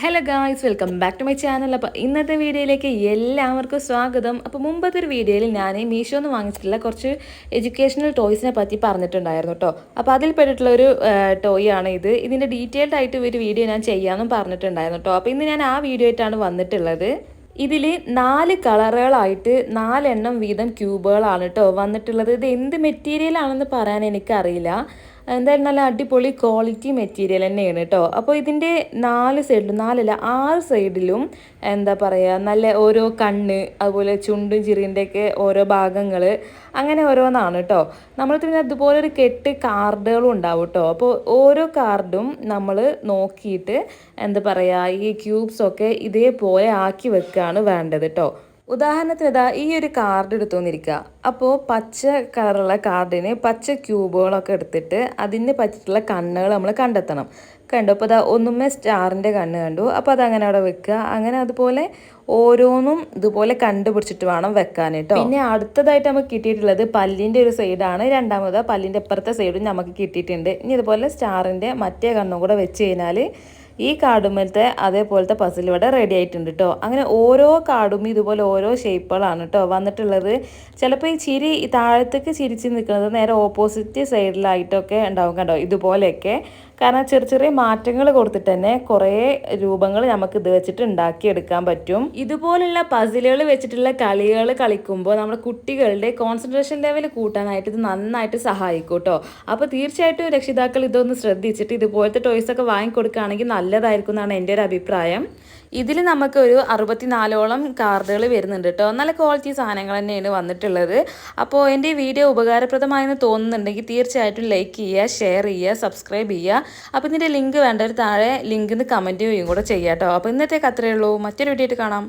Hello guys, welcome back to my channel. അപ്പോൾ ഇന്നത്തെ വീഡിയോയിലേക്ക് എല്ലാവർക്കും സ്വാഗതം. അപ്പോൾ മുമ്പത്തെ ഒരു വീഡിയോയിൽ ഞാൻ മീഷോന്ന് വാങ്ങിച്ചിട്ടുള്ള കുറച്ച് എഡ്യൂക്കേഷണൽ ടോയ്സിനെ പറ്റി പറഞ്ഞിട്ടുണ്ടായിരുന്നു കേട്ടോ. അപ്പോൾ അതിൽ പെട്ടിട്ടുള്ളൊരു ടോയ് ആണ് ഇത്. ഇതിൻ്റെ ഡീറ്റെയിൽഡ് ആയിട്ട് ഒരു വീഡിയോ ഞാൻ ചെയ്യാമെന്നും പറഞ്ഞിട്ടുണ്ടായിരുന്നു കേട്ടോ. അപ്പോൾ ഇന്ന് ഞാൻ ആ വീഡിയോ ആയിട്ടാണ് വന്നിട്ടുള്ളത്. ഇതിൽ 4 കളറുകളായിട്ട് 4 എണ്ണം വീതം ക്യൂബുകളാണ് കേട്ടോ വന്നിട്ടുള്ളത്. ഇത് എന്ത് മെറ്റീരിയൽ ആണെന്ന് പറയാൻ എനിക്കറിയില്ല. എന്തായാലും നല്ല അടിപൊളി ക്വാളിറ്റി മെറ്റീരിയൽ തന്നെയാണ് കേട്ടോ. അപ്പോൾ ഇതിൻ്റെ 4 സൈഡിലും, 4 അല്ല 6 സൈഡിലും എന്താ പറയുക, നല്ല ഓരോ കണ്ണ്, അതുപോലെ ചുണ്ടും ചിറിൻ്റെയൊക്കെ ഓരോ ഭാഗങ്ങൾ, അങ്ങനെ ഓരോന്നാണ് കേട്ടോ. നമ്മൾ പിന്നെ അതുപോലെ ഒരു കെട്ട് കാർഡുകളും ഉണ്ടാവും കേട്ടോ. അപ്പോൾ ഓരോ കാർഡും നമ്മൾ നോക്കിയിട്ട് എന്താ പറയുക, ഈ ക്യൂബ്സൊക്കെ ഇതേപോലെ ആക്കി വെക്കുകയാണ് വേണ്ടത് കേട്ടോ. ഉദാഹരണത്തിന് ഇതാ ഈ ഒരു കാർഡ് എടുത്തുകൊണ്ടിരിക്കുക. അപ്പോൾ പച്ച കളറുള്ള കാർഡിന് പച്ച ക്യൂബുകളൊക്കെ എടുത്തിട്ട് അതിന് പറ്റിയിട്ടുള്ള കണ്ണുകൾ നമ്മൾ കണ്ടെത്തണം. കണ്ടു, അപ്പോൾ അതാ ഒന്നുമേ സ്റ്റാറിൻ്റെ കണ്ണ് കണ്ടു. അപ്പോൾ അതങ്ങനെ അവിടെ വെക്കുക. അങ്ങനെ അതുപോലെ ഓരോന്നും ഇതുപോലെ കണ്ടുപിടിച്ചിട്ട് വേണം വെക്കാൻ കേട്ടോ. പിന്നെ അടുത്തതായിട്ട് നമുക്ക് കിട്ടിയിട്ടുള്ളത് പല്ലിൻ്റെ ഒരു സൈഡാണ്. രണ്ടാമത് പല്ലിൻ്റെ ഇപ്പുറത്തെ സൈഡും നമുക്ക് കിട്ടിയിട്ടുണ്ട്. ഇനി ഇതുപോലെ സ്റ്റാറിൻ്റെ മറ്റേ കണ്ണും കൂടെ വെച്ച് കഴിഞ്ഞാൽ ഈ കാർഡുമേലത്തെ അതേപോലത്തെ പസിൽ ഇവിടെ റെഡി ആയിട്ടുണ്ട് കേട്ടോ. അങ്ങനെ ഓരോ കാർഡും ഇതുപോലെ ഓരോ ഷേപ്പുകളാണ് കേട്ടോ വന്നിട്ടുള്ളത്. ചിലപ്പോൾ ഈ ചിരി താഴത്തേക്ക് ചിരിച്ച് നിൽക്കുന്നത് നേരെ ഓപ്പോസിറ്റ് സൈഡിലായിട്ടൊക്കെ ഉണ്ടാവും കണ്ടോ, ഇതുപോലെയൊക്കെ. കാരണം ചെറിയ ചെറിയ മാറ്റങ്ങൾ കൊടുത്തിട്ട് തന്നെ കുറേ രൂപങ്ങൾ നമുക്ക് ഇത് വെച്ചിട്ട് ഉണ്ടാക്കിയെടുക്കാൻ പറ്റും. ഇതുപോലുള്ള പസിലുകൾ വെച്ചിട്ടുള്ള കളികൾ കളിക്കുമ്പോൾ നമ്മുടെ കുട്ടികളുടെ കോൺസെൻട്രേഷൻ ലെവൽ കൂട്ടാനായിട്ട് ഇത് നന്നായിട്ട് സഹായിക്കും കേട്ടോ. അപ്പോൾ തീർച്ചയായിട്ടും രക്ഷിതാക്കൾ ഇതൊന്ന് ശ്രദ്ധിച്ചിട്ട് ഇതുപോലത്തെ ടോയ്സൊക്കെ വാങ്ങിക്കൊടുക്കുകയാണെങ്കിൽ നല്ലതായിരിക്കും എന്നാണ് എൻ്റെ ഒരു അഭിപ്രായം. ഇതിൽ നമുക്ക് ഒരു 64ഓളം കാർഡുകൾ വരുന്നുണ്ട് കേട്ടോ. നല്ല ക്വാളിറ്റി സാധനങ്ങൾ തന്നെയാണ് വന്നിട്ടുള്ളത്. അപ്പോൾ എൻ്റെ ഈ വീഡിയോ ഉപകാരപ്രദമായെന്ന് തോന്നുന്നുണ്ടെങ്കിൽ തീർച്ചയായിട്ടും ലൈക്ക് ചെയ്യുക, ഷെയർ ചെയ്യുക, സബ്സ്ക്രൈബ് ചെയ്യുക. അപ്പോൾ ഇതിൻ്റെ ലിങ്ക് വേണ്ടവർ താഴെ ലിങ്കിന് കമൻറ്റ് ചെയ്യും കൂടെ ചെയ്യാം കേട്ടോ. അപ്പോൾ ഇന്നത്തേക്ക് അത്രയേ ഉള്ളൂ. മറ്റൊരു വീഡിയോ ആയിട്ട് കാണാം.